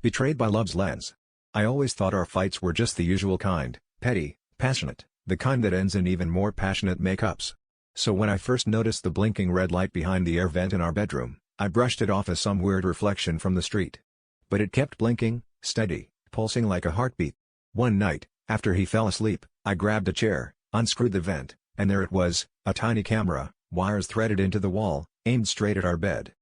Betrayed by love's lens. I always thought our fights were just the usual kind, petty, passionate, the kind that ends in even more passionate makeups. So when I first noticed the blinking red light behind the air vent in our bedroom, I brushed it off as some weird reflection from the street. But it kept blinking, steady, pulsing like a heartbeat. One night, after he fell asleep, I grabbed a chair, unscrewed the vent, and there it was, a tiny camera, wires threaded into the wall, aimed straight at our bed.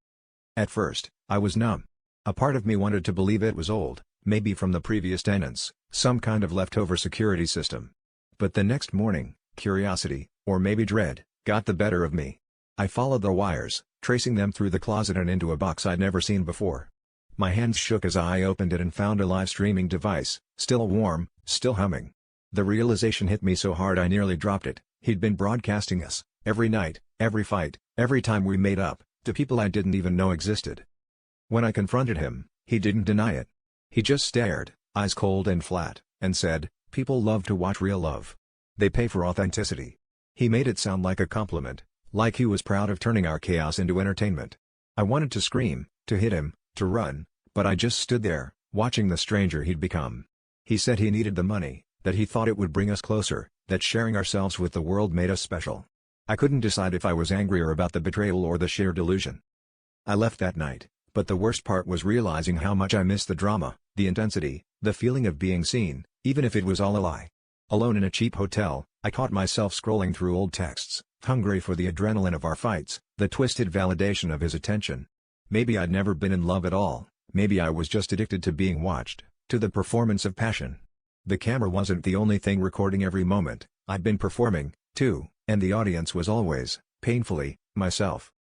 At first, I was numb. A part of me wanted to believe it was old, maybe from the previous tenants, some kind of leftover security system. But the next morning, curiosity, or maybe dread, got the better of me. I followed the wires, tracing them through the closet and into a box I'd never seen before. My hands shook as I opened it and found a live streaming device, still warm, still humming. The realization hit me so hard I nearly dropped it. He'd been broadcasting us, every night, every fight, every time we made up, to people I didn't even know existed. When I confronted him, he didn't deny it. He just stared, eyes cold and flat, and said, "People love to watch real love. They pay for authenticity." He made it sound like a compliment, like he was proud of turning our chaos into entertainment. I wanted to scream, to hit him, to run, but I just stood there, watching the stranger he'd become. He said he needed the money, that he thought it would bring us closer, that sharing ourselves with the world made us special. I couldn't decide if I was angrier about the betrayal or the sheer delusion. I left that night, but the worst part was realizing how much I missed the drama, the intensity, the feeling of being seen, even if it was all a lie. Alone in a cheap hotel, I caught myself scrolling through old texts, hungry for the adrenaline of our fights, the twisted validation of his attention. Maybe I'd never been in love at all, maybe I was just addicted to being watched, to the performance of passion. The camera wasn't the only thing recording every moment, I'd been performing, too, and the audience was always, painfully, myself.